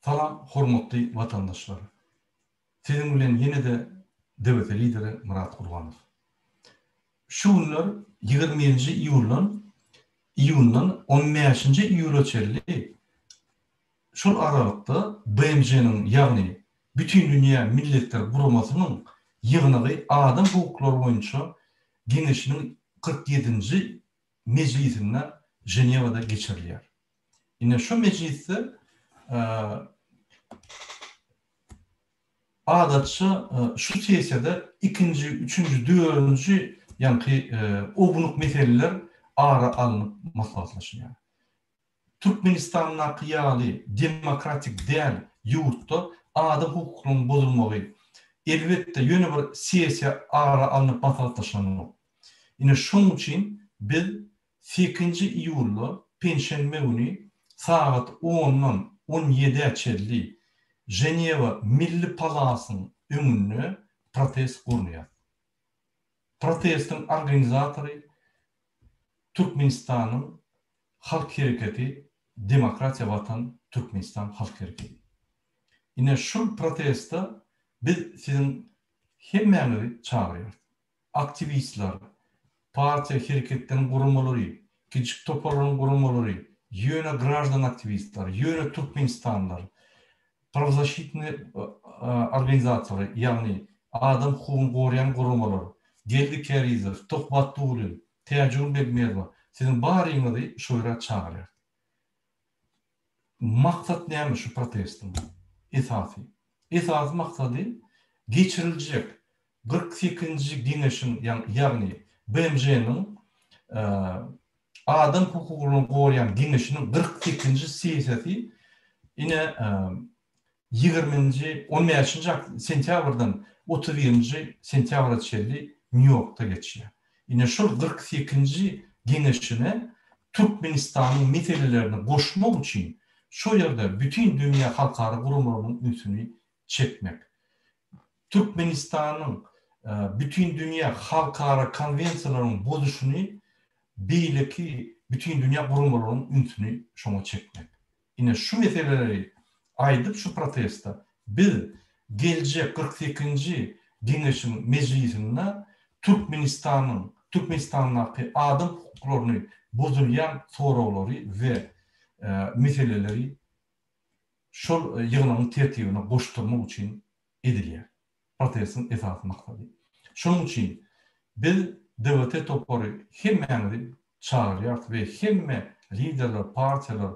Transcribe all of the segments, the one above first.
Salam hormatly vatandaşlar. Sizin bilen yine de devlet lideri Murat Kurbanov. Şu günler 20. iyundan 15. iyula çelli şol aralıkta BMJ'nin yani bütün dünya milletler kurumasının yığınağı adam hukukları boyunca Genişinin 47. meclisine Ceneva'da geçiriliyor. Yine şu mecliste adatça şu siyasede ikinci, üçüncü, dördüncü yani obunuk meseleler ara alınıp maslahatlaşıyor. Türkmenistan'ın kıyali demokratik değil yurtta adam hukukunun bozulmağı elbette yönü bir siyasi ara alınıp maslahatlaşıyor. Yine şunun için biz 8. iyulda Perşembe günü saat 10'dan 17'ye çelli Ceneva Milli Palası'nın önünde protest kuruluyor. Protestin organizatörü Türkmenistan'ın Halk Hareketi, Demokrasiya Vatan Türkmenistan Halk Hareketi. Yine şu protesta biz sizin hemmenizi çağırıyoruz. Aktivistler, parti hareketlerin kurulmaları, küçük toparların kurulmaları, yöne gраждан aktivistler, yöne Türkmenistanlar, правозащитный organizasyonu yani adam hukukunu koruyan kurulmalar, Geldi Kerizov, Tohbattuğlu, Teyacun Begmerva, sizin barınızı şöyle çağırıyor. Maksat neymiş şu protestin? Esası maksadı geçirilecek 48. Genişin yani BMJ'nin adam hukukunu koruyan Genişinin 48. siyaseti yine 15. sentyabrdan 31. sentyabra çelli New York'ta geçiyor. Yine şu 48. Genişine Türkmenistan'ın meselelerini koşmak için şu yerde bütün dünya halkları kurumlarının üstünü çekmek. Türkmenistan'ın bütün dünya halkları konvensiyalarının bozuşunu belki bütün dünya kurumlarının üstünü şuna çekmek. Yine şu meseleleri aydıp şu protesta bir gelecek 48. Genişin meclisinde Türkmenistan'daki adam hukuklarını bozulayan soruları ve meseleleri şu yığınının tertibine koşturmak için ediliyor. Protestin esası maksadı. Şunun için biz devlete toparı hemmenizi çağırıyor ve hemme liderler, partiler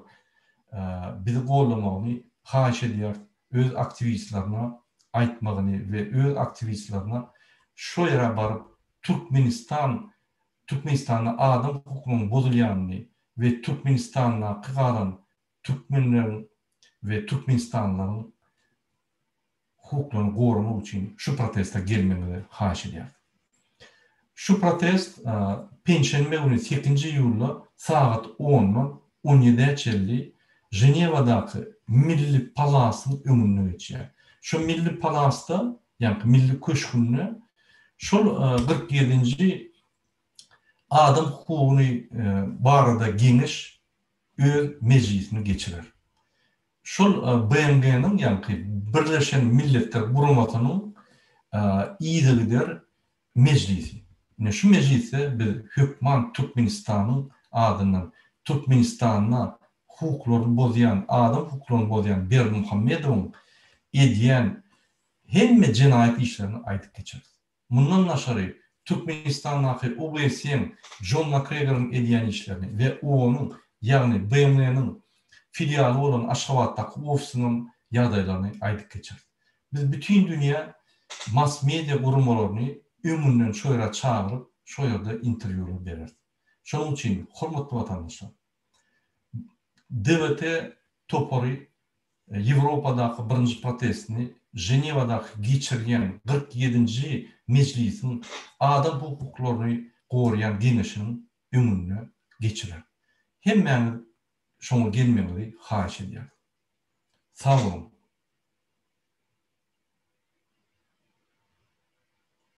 bizi kollamayı haş ediyor. Öz aktivistlerine aytmağını ve öz aktivistlerine şu yere barıp Türkmenistan'da adam hukukunun bozulayanını ve Türkmenistan'la kıkaran Türkmenlerin ve Türkmenistanlıların hukuklarını korumak için şu protesta gelmemizi haş ediyor. Şu protest Perşembe günü 8. iyulda saat 10'dan 17'ye çelli Ceneva'daki Milli Palas'ın önüne geçiyor. Şu Milli Palas'ta yani Milli Köşkü'nü şu 47. adam hukukunu barada geniş öz meclisini geçirir. Şu BMG'nin yani Birleşen Milletler Kurumatı'nın iyilidir meclisi. Yani şu meclise bir hükman Türkmenistan'ın adından Türkmenistan'la hukuklarını bozayan, adam hukuklarını bozayan Berdi Muhammedov'un ediyen hem cinayet işlerini aytıp geçeriz. Bundan aşağı Türkmenistan'daki OBS'nin John McGregor'ın ediyen işlerini ve onun yani BMW'nin filiali olan Aşgabat'taki ofisinin yadaylarını aytıp geçeriz. Biz bütün dünya mass media kurumlarını önünden şöyle çağırıp şöyle interview'u veririz. Şunun için hormatlı vatandaşlar, devlete toparı Avrupa'daki birinci protestini Ceneva'daki geçirilen 47. meclisin adam hukuklarını koruyan genişinin önüne geçirir. Hemen şunu gelmemeli haş ediyor. Sağ olun.